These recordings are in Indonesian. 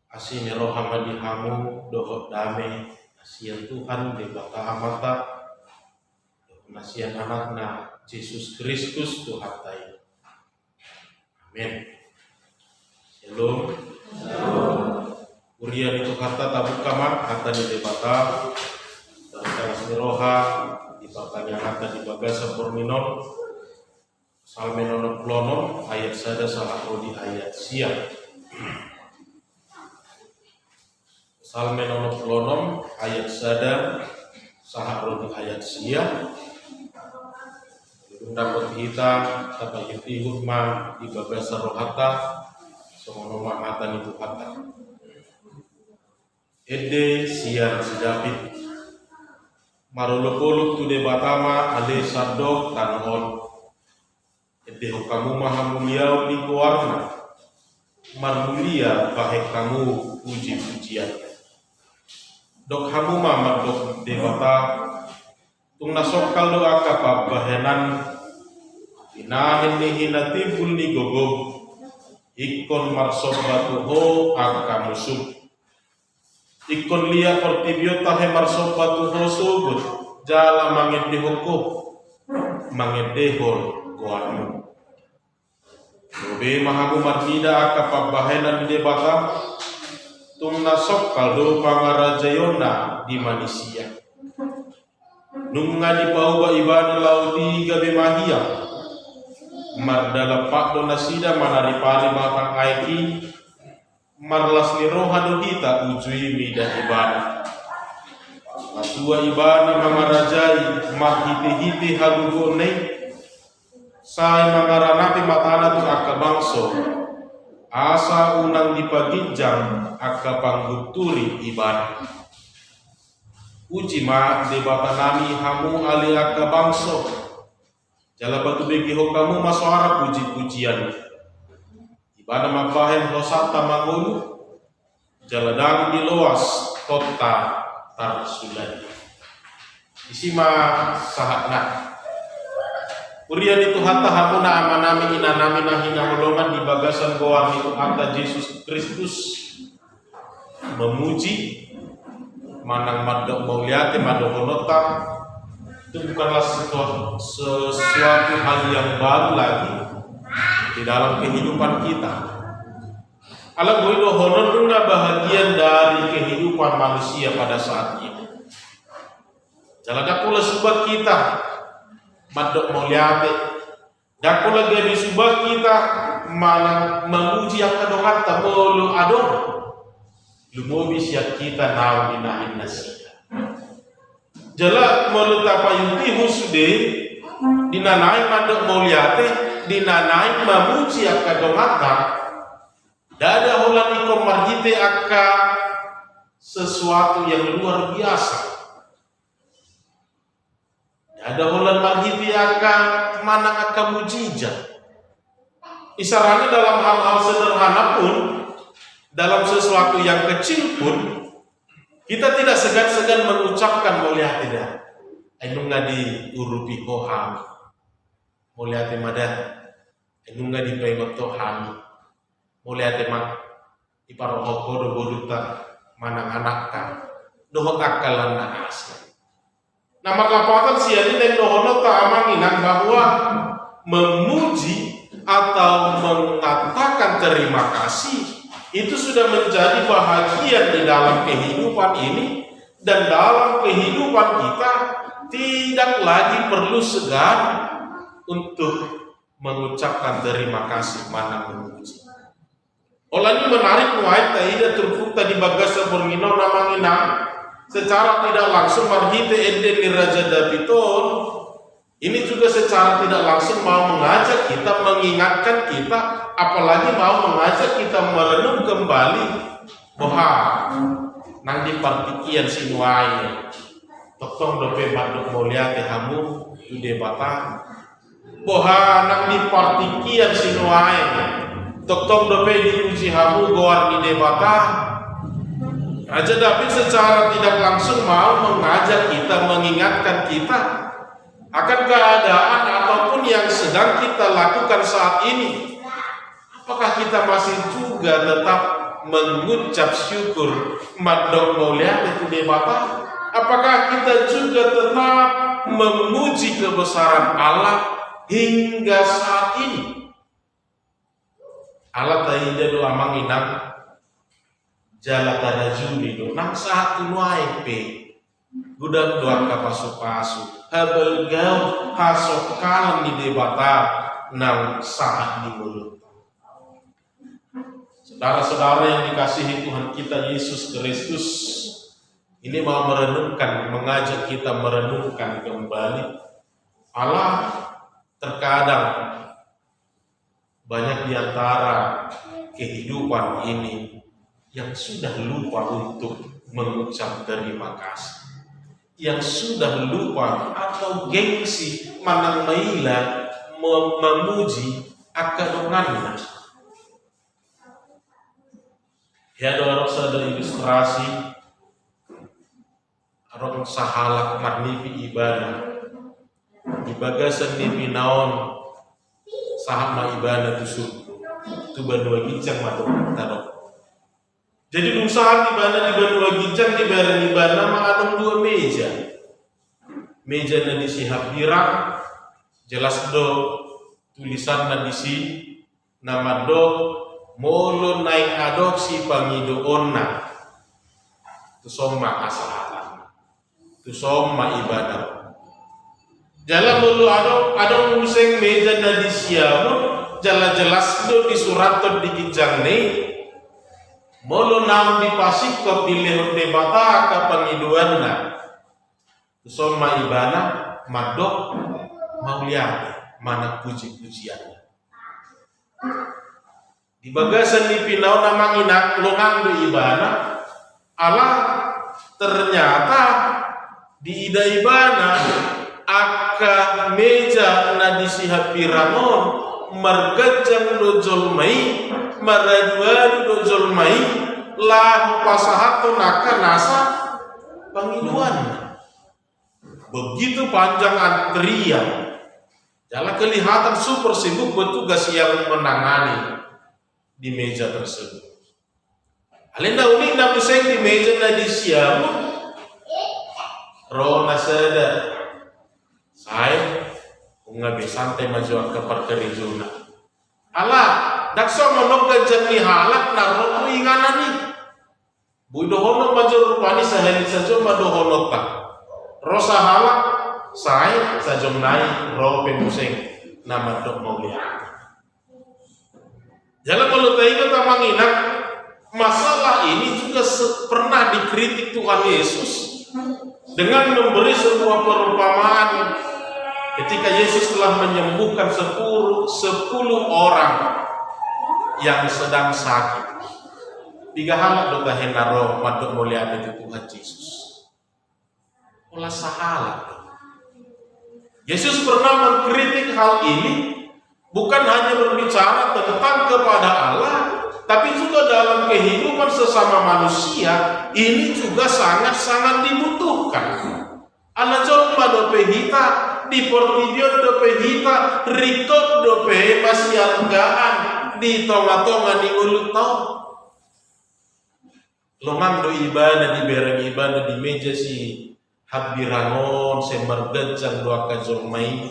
Asini rohama dihamu dohot dame asian Tuhan di bata amata nasian anakna Yesus Kristus Tuhan tai. Amin. Shalom. Urian itu kata tabuk kamar kata di bata dan asini roha di batanya kata di bagasa porminon salmenono plono ayat sada salah di ayat siang. Salmenono plonom ayat sada saharo di ayat sia dapat kita dapat hikmah di bagasa rohata somono mahatan itu kata ede siar sedapit marolopoluk tu de batama ale sadok tanhon ede kamu maha mulia di keluarga marmulia bahek kamu puji-pujian dok hamu mama dok dewata tung nasokal do akapa bahenan inahin ni hinatibul ni gogob ikon marsobatu ho aka musuk ikon lia kortibio tahe marsobatu ho subut jala manged dihokop manged dehol goanu dobe mahamu martida akapa bahenan dewata tung nasok kaldo pangarajayona di manusia nunga di pauba ibana lauti gabe mahia mardala pak do nasida manari pari makan aiki marlas ni rohanu kita ujui mida ibana atua ibana mangarajai mahiti-hiti halugone sai mangaranati matana tu akabangso asa unang dipagijang akka pangguturi ibadah uji ma debata nami hamu ali akka bangso jala batu begi hokamu masohara puji-pujian ibadah mabahen hosata mangulu jala dang diloas kota tarsulai isima sahatna Urian itu hatta hamuna amanami inanami nahina holongan di bagasan goa itu hatta Yesus Kristus memuji manang madok mauliate madok honota itu bukanlah sesuatu hal yang baru lagi di dalam kehidupan kita. Alam boido honor nuna bahagian dari kehidupan manusia pada saat ini. Jalada pula sebab kita madok mauliate dako lagi di subak kita manang memuji yang kadongan tabolo adon lumobi siap kita naw dinahin nasida jala melutapa yuti husude dinanain madok mauliate dinanain memuji yang kadongan dada holan ikom marhite akka sesuatu yang luar biasa. Ada holan marhiti akan mana akan mujizat. Isaranya dalam hal-hal sederhana pun, dalam sesuatu yang kecil pun, kita tidak segan-segan mengucapkan mulia tidak. Ainung ngadi urupi koham, mulia madah. Ainung ngadi pengot toham, mulia mak iparohoko do boduta mana anakkan, dohok akalan naas. Nah makapatan siani dan dohono ta'amanginan bahwa memuji atau mengatakan terima kasih itu sudah menjadi bahagian di dalam kehidupan ini dan dalam kehidupan kita tidak lagi perlu segan untuk mengucapkan terima kasih mana memuji. Oleh menarik muait taida terfukta di bagasa pormino namangina secara tidak langsung marhite eden ni Raja Davidon ini juga secara tidak langsung mau mengajak kita, mengingatkan kita, apalagi mau mengajak kita merenung kembali bahwa nang di partikian sinuai tokong dope madok mulia tehamu ude bata bahwa nang di partikian sinuai tokong dope diuji hamu goar di debata Raja David secara tidak langsung mau mengajak kita, mengingatkan kita akan keadaan apapun yang sedang kita lakukan saat ini. Apakah kita masih juga tetap mengucap syukur mandok mulia itu debata? Apakah kita juga tetap memuji kebesaran Allah hingga saat ini? Allah taida doa manginang jala tarajuli do nang saat nuai pe gudak doa kapasu-pasu habel gau hasok kalam di debata nang saat di mulut. Saudara-saudara yang dikasihi Tuhan kita Yesus Kristus, ini mau merenungkan, mengajak kita merenungkan kembali. Allah terkadang banyak di antara kehidupan ini yang sudah lupa untuk mengucap terima kasih, yang sudah lupa atau gengsi manang maila memuji akadonganna. Ya doa ada ilustrasi arong sahalak marnipi ibadah ibagasan nipi naon sahama ibadah tu banua gincang matuk tarok. Jadi usaha ibadah di banua gincang di bareng ibadah mengandung dua meja. Meja na disihap pirang jelas do tulisan na disi nama do molo naik adopsi pangidoonna tu somma asalatan tu somma ibadah jala molo adong museng meja na disiamu jala jelas do di surat to di kijang ni molo nam dipasik ko pilih debata ka pangidoanna tu somma ibadah madok mauliat mana puji-pujiannya. Di bagasan ni pinau namang inak longang do ibana Allah ternyata di ida ibana aka meja na disihap piramon margajang do jolmai maraduadu do jolmai lahu pasahato naka nasa pangiduan. Begitu panjang antrian, jalan kelihatan super sibuk petugas yang menangani di meja tersebut. Alinda unik na pusing di meja na di siamu, roh nasada, saya ungabi santai maju ke perkerijuna. Allah, dakso monok gajang ni halak na roh tu inganani. Buidohono maju rupani sehari saja madohono tak. Rosa halak saya sajom naik roh pemusing nama dok mulia. Jangan kalau tahu tamang inak masalah ini juga pernah dikritik Tuhan Yesus dengan memberi sebuah perumpamaan ketika Yesus telah menyembuhkan 10 orang yang sedang sakit. 3 halak dok henaro madok mulia itu Tuhan Yesus. Olah sahalat. Yesus pernah mengkritik hal ini, bukan hanya berbicara tentang kepada Allah, tapi juga dalam kehidupan sesama manusia, ini juga sangat-sangat dibutuhkan. Anak jolma dope hita, di portidion dope hita, rikot dope masih algaan, di tonga-tonga di ulut tau. Lomang do ibadah, di bereng ibadah, di meja si habbirangon semergajang doa kajormai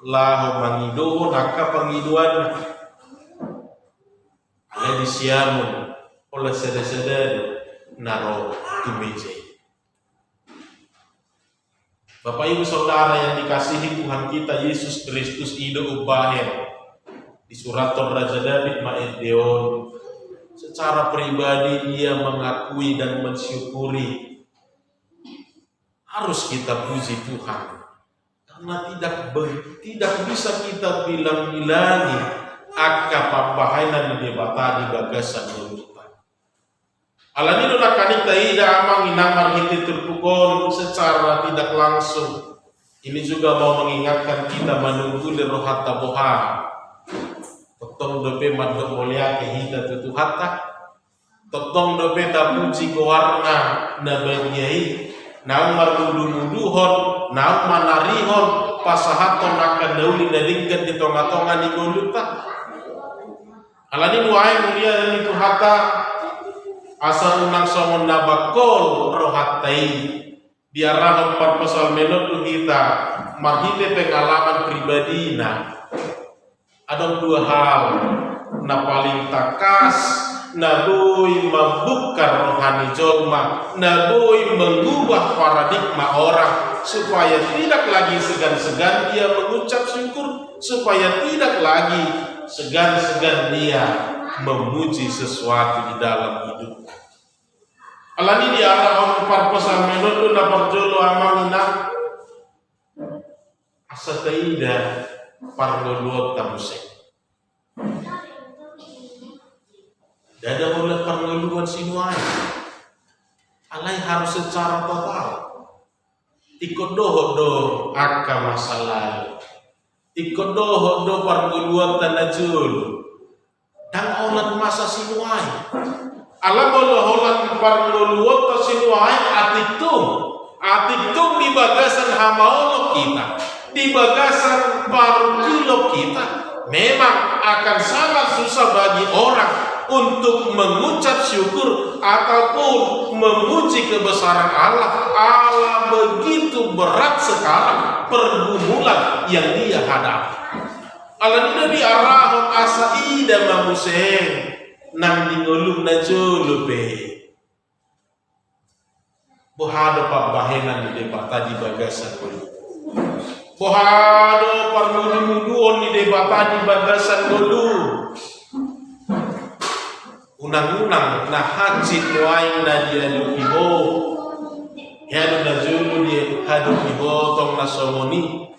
lahu mangido naka pangiduan ala disiamun oleh sedar-sedar naro di meja. Bapak Ibu Saudara yang dikasihi Tuhan kita Yesus Kristus ido ubahen di surat Raja David ma'ed deon secara pribadi dia mengakui dan mensyukuri. Harus kita puji Tuhan karena tidak bisa kita bilang-bilangi akka pambahainan di debata di bagasan kita. Alani dona kanita ida amang inamar hiti terpukul secara tidak langsung. Ini juga mau mengingatkan kita menunggu di rohat taboha. Totong dope madok mulia kehita tutu hatta. Totong dope tapuji gowarna nabanyai. Naung mardudu-duduhon, naung manarihon, pasahaton akan dauli dadingkan di tonga-tonga di goluta. Alani nuai mulia dan itu hata Asal unang somon nabakol rohatai. Diarah 4 pasal menurut kita marhite pengalaman pribadi ada 2 hal na paling takas na boy membuka rohani jolma, na boy mengubah paradigma orang supaya tidak lagi segan-segan dia mengucap syukur, supaya tidak lagi segan-segan dia memuji sesuatu di dalam hidup. Alani diarah 4 pasal menurut na parjolo amang ina asa taida parloluot tamusek. Dada oleh perluluan sinuai. Alai harus secara total. Ikut doho aka masa lalu. Ikut doho perluluan tanajul. Dan olat masa sinuai. Alam holan perluluan ta sinuai atitung di bagasan hamaolok kita. Di bagasan parkilok kita. Memang akan sangat susah bagi orang untuk mengucap syukur ataupun memuji kebesaran Allah. Allah begitu berat sekarang pergumulan yang dia hadapi. Allah tidak diarahkan asa ida mabuseng nang dingolum na jolupe. Bohado pabahenan di debata di bagasan dulu. Bohado parmuduon di debata di bagasan dulu. Unang-unang na hajit nuaing na dia lukibo. Yano na julu dia hadu kibo tong na somoni.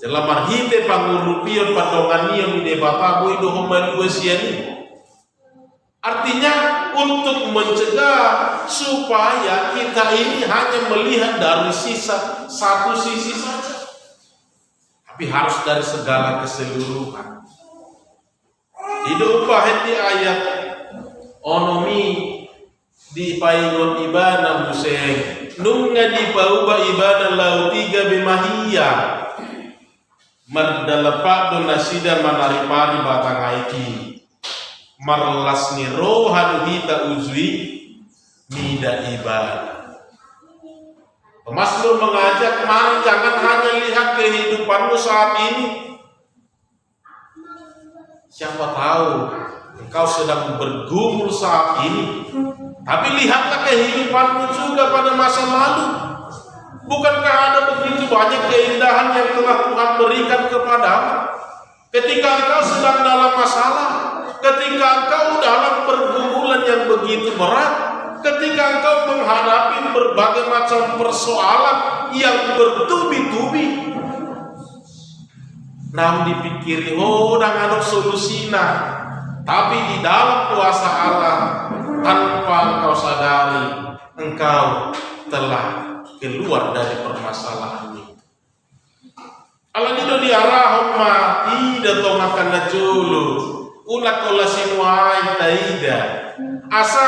Dalam marhite pangurupion patonganion di debata boy do homalu siani. Artinya untuk mencegah supaya kita ini hanya melihat dari satu sisi saja, tapi harus dari segala keseluruhan. Hidup pahet di ayat onomi di paingon ibana museng nunga di pauba ibana lau 3 bemahia mardalepak do nasida manari-mari batang aiki marlas ni rohan hita uzwi mida ibadah. Pemasmur mengajak mari jangan hanya lihat kehidupanmu saat ini. Siapa tahu engkau sedang bergumul saat ini, tapi lihatlah kehidupanmu juga pada masa lalu. Bukankah ada begitu banyak keindahan yang telah Tuhan berikan kepadamu? Ketika engkau sedang dalam masalah, ketika engkau dalam pergumulan yang begitu berat, ketika engkau menghadapi berbagai macam persoalan yang bertubi-tubi, namun dipikiri, dan ada solusinya, tapi di dalam kuasa Allah, tanpa engkau sadari, engkau telah keluar dari permasalahan ini. Allah itu diarah tidak tongakan najulu ulah kola sinuai taida asa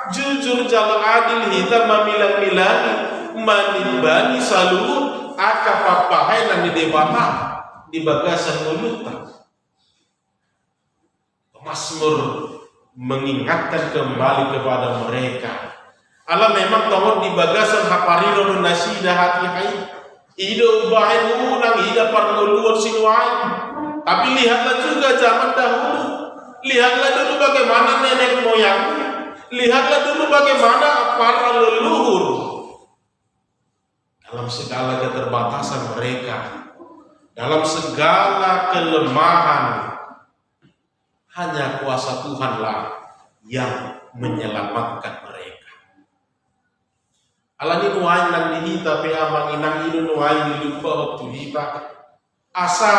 jujur jalan adil hitam mamilang-milangi manimbani salut akapapahai nang di debata di bagasan mulutan. Mazmur mengingatkan kembali kepada mereka. Allah memang tahun di bagasan hapariro nasida hati hai ido bahen unang ida parluluan sinuai. Tapi lihatlah juga zaman dahulu. Lihatlah dulu bagaimana nenek moyangmu. Lihatlah dulu bagaimana para leluhur. Dalam segala keterbatasan mereka, dalam segala kelemahan, hanya kuasa Tuhanlah yang menyelamatkan mereka. Allah ni nuain nang dihita pe amang inang inu nuain dilupa waktu hita. Asa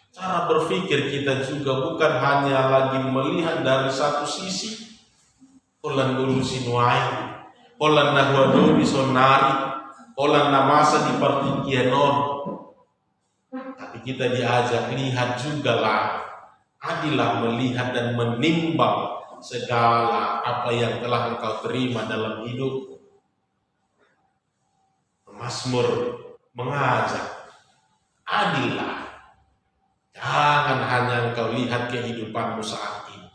cara berpikir kita juga bukan hanya lagi melihat dari satu sisi. Olan dulu sinuai, olan nahwado di sonari, olan namasa di partikianon. Tapi kita diajak lihat juga lah, adilah melihat dan menimbang segala apa yang telah engkau terima dalam hidup. Mazmur mengajak, adilah, jangan hanya engkau lihat kehidupanmu saat ini,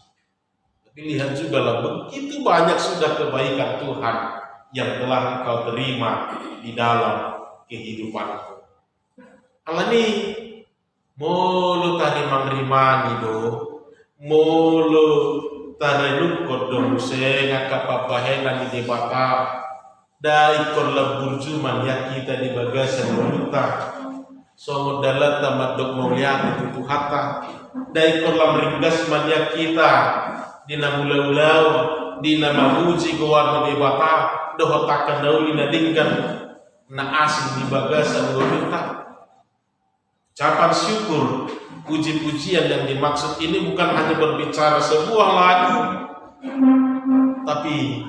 tapi Lihat juga lah, begitu banyak sudah kebaikan Tuhan yang telah engkau terima di dalam kehidupanku. Allah ni molo tari mangrimani do, molo tari lukot do musenga kapapahena di debata, dai kon labur juman ya kita di bagasan meluta, songo dalat tamat dok mauliat itu hata, dai kon lamringgas man ya kita dina ulau-ulau, dina mahuji gowar di debata, dohotakan dauli nadingkan na asing di bagasan meluta. Ucapan syukur, puji-pujian yang dimaksud ini bukan hanya berbicara sebuah lagu, tapi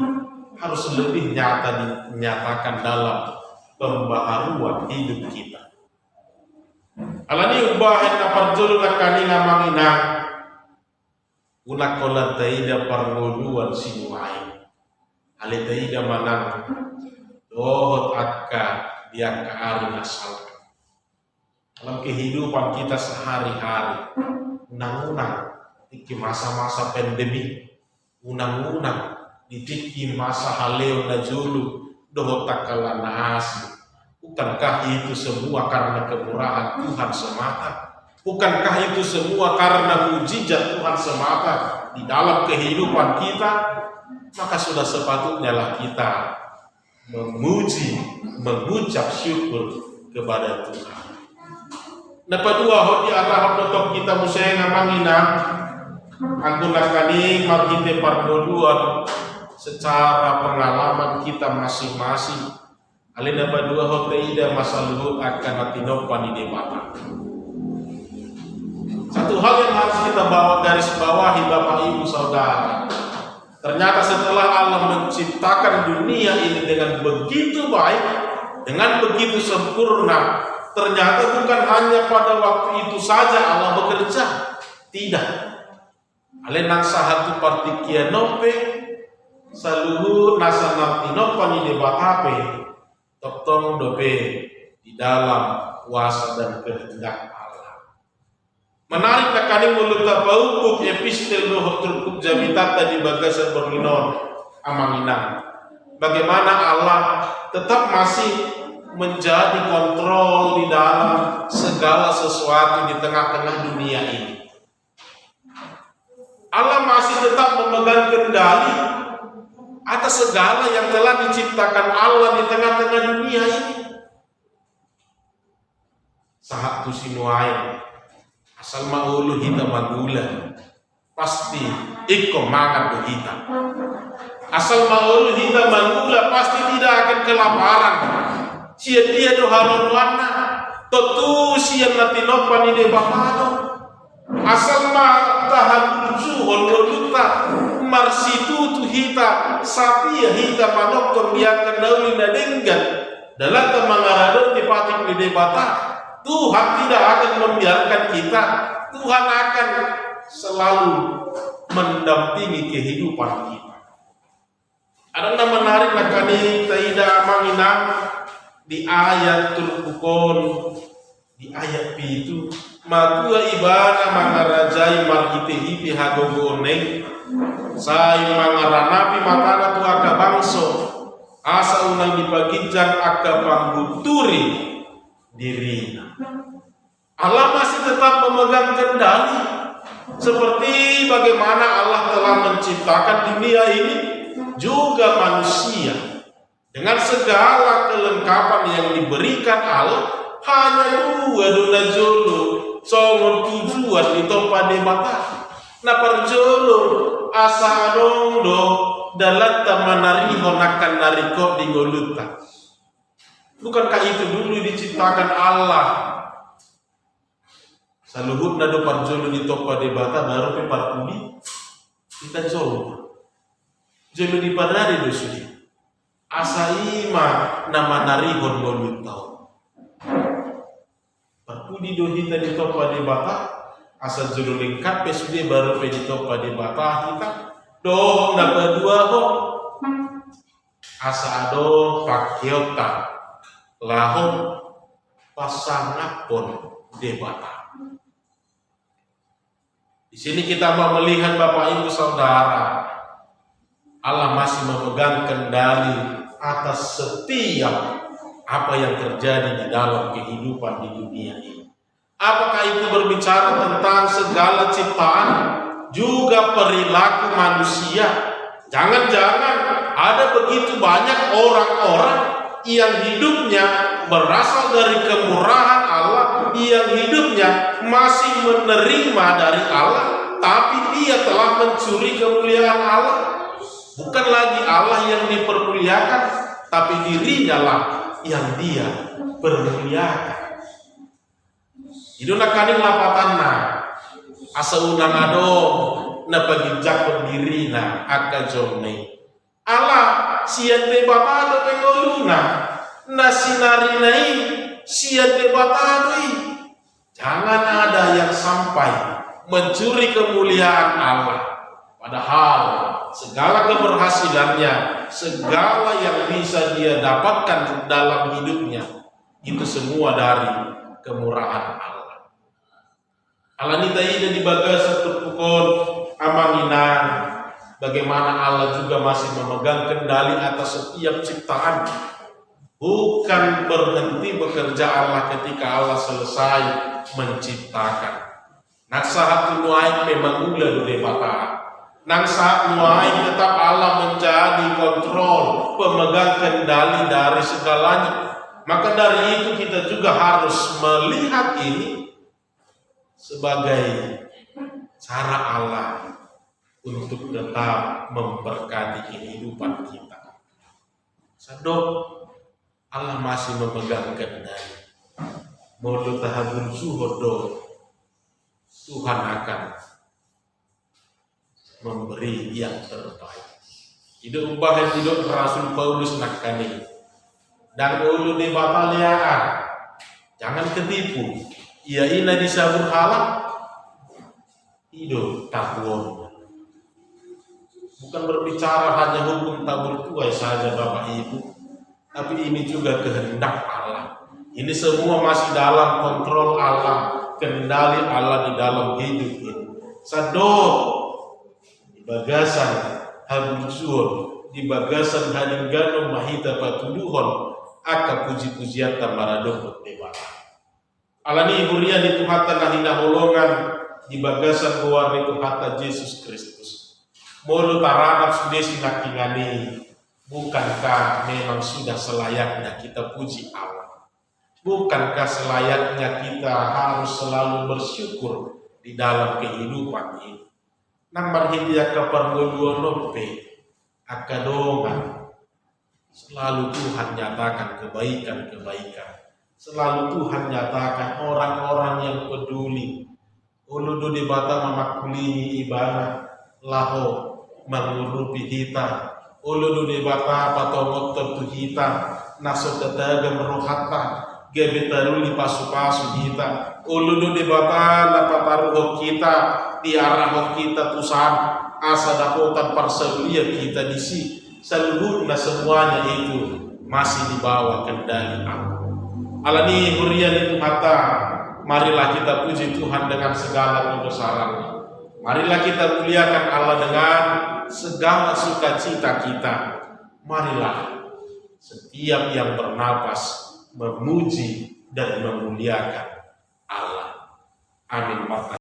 harus lebih nyata dinyatakan dalam pembaharuan hidup kita. Alani ubahan na parjolo na kaninga manginang, unak kola taida parngoluan sinuai, ale taida manang dohot akka dia kaari nasal. Dalam kehidupan kita sehari-hari, unang-unang di masa-masa pandemi, unang-unang di masa haleo na julu, dohotak kala naasi. Bukankah itu semua karena kemurahan Tuhan semata? Bukankah itu semua karena mujizat Tuhan semata di dalam kehidupan kita? Maka sudah sepatutnya lah kita memuji, mengucap syukur kepada Tuhan. Napadua hoti arahap dotok kita musenga mangina angkunas kani marhite pardoduan secara pengalaman kita masing-masing. Ale napadua hoti ida masaluhut akan natinopan di debata. Satu hal yang harus kita bawa garis bawahi Bapak Ibu Saudara. Ternyata setelah Allah menciptakan dunia ini dengan begitu baik, dengan begitu sempurna, ternyata bukan hanya pada waktu itu saja Allah bekerja. Tidak. Ale nang sahatu partikia nope saluhu nasa nartinopa ni debatape toktong dope di dalam kuasa dan kehendak Allah. Menarik nakani mulut tapaukuk epistel doho turkup jamitata di bagasan berlinon amanginang. Bagaimana Allah tetap masih menjadi kontrol di dalam segala sesuatu di tengah-tengah dunia ini. Allah masih tetap memegang kendali atas segala yang telah diciptakan Allah di tengah-tengah dunia ini. Sahat tu sinuai asal maulu hita magula pasti ikut makan kita. Asal maulu hita magula pasti tidak akan kelaparan. Sia dia do haron wana totu sia natinopan ide bakado asal ma tahan tuju hololuta marsitu tu hita sapi hita manok to biarkan dauli nadenggan dalam temangarado tipatik ide bata. Tuhan tidak akan membiarkan kita. Tuhan akan selalu mendampingi kehidupan kita. Ada yang menarik nakani taida manginang di ayat turkukon di ayat itu matua ibana mangarajai marhite hipi hagogone sai mangaranapi matana tu aka bangso asa unang dipagijang aka pangguturi dirinya. Allah masih tetap memegang kendali seperti bagaimana Allah telah menciptakan dunia ini juga manusia. Dengan segala kelengkapan yang diberikan Allah, hanya dua dona jolo, songon tujuan di tempat debata. Na parjolo asa do dalat tamanariho nakan nariko di goluta. Bukankah itu dulu diciptakan Allah? Saluhut nado parjolo di tempat debata baru pe parpudi kita jolo. Jolo di padari do sudi. Asaima nama narihon golutau. Parpudi do hita di topa di bata asa juru lengkap pesude baru pe di topa di bata hita do na berdua ho asa ado pakiota lahon pasangat pon de bata. Di sini kita mau melihat Bapak Ibu Saudara, Allah masih memegang kendali atas setiap apa yang terjadi di dalam kehidupan di dunia ini. Apakah itu berbicara tentang segala ciptaan, juga perilaku manusia? Jangan-jangan ada begitu banyak orang-orang yang hidupnya berasal dari kemurahan Allah, yang hidupnya masih menerima dari Allah, tapi dia telah mencuri kemuliaan Allah. Bukan lagi Allah yang dipermuliakan, tapi dirinya lah yang dia permuliakan. Iduna kaning lapatanna asa unang adong na paginjak pendirina akka jomne Allah siate batado pengoluna na sinarinai siate batadoi. Jangan ada yang sampai mencuri kemuliaan Allah, padahal segala keberhasilannya, segala yang bisa dia dapatkan dalam hidupnya, itu semua dari kemurahan Allah. Alanita ida di bagasa terpukul amanginan, bagaimana Allah juga masih memegang kendali atas setiap ciptaan. Bukan berhenti bekerja Allah ketika Allah selesai menciptakan. Naksahat nuain memang ula dure bata. Naksahat nuain tetap Allah menjadi kontrol, pemegang kendali dari segalanya. Maka dari itu kita juga harus melihat ini sebagai cara Allah untuk tetap memberkati kehidupan kita. Sadok Allah masih memegang kendali. Modo tahabun suhodo, Tuhan akan memberi yang terbaik. Hidup ubah hidup Rasul Paulus nakani. Dan ulu di bataliaan, jangan ketipu. Ia ina disabur halak, hidup tabuon. Bukan berbicara hanya hukum tabur tuai saja Bapak Ibu, tapi ini juga kehendak Allah. Ini semua masih dalam kontrol Allah, kendali Allah di dalam hidup ini. Sadok di bagasan habujur, di bagasan haninggano mahita patuduhon, aka puji-pujian tamaradong dewata. Alani iburia di Tuhata nahina holongan di bagasan luar di Tuhata Yesus Kristus. Mulu taranap sudah sinakingani. Bukankah memang sudah selayaknya kita puji Allah? Bukankah selayaknya kita harus selalu bersyukur di dalam kehidupan ini? Nang marhidia kaparngoluonope akadongan. Selalu Tuhan nyatakan kebaikan-kebaikan. Selalu Tuhan nyatakan orang-orang yang peduli. Uludu di bata memakulini ibana laho mengurupi hita. Uludu di bata patomot tertuhita nasot tetaga merohata gebetaruli pasu-pasu hita. Uludu di bata napataruh kita diarah kita tusan asa dapotan parselia kita disi. Seluruhnya semuanya itu masih di bawah kendali Allah. Alani hurian itu mata, marilah kita puji Tuhan dengan segala kebesarannya. Marilah kita muliakan Allah dengan segala sukacita kita. Marilah setiap yang bernapas memuji dan memuliakan Allah. Amin.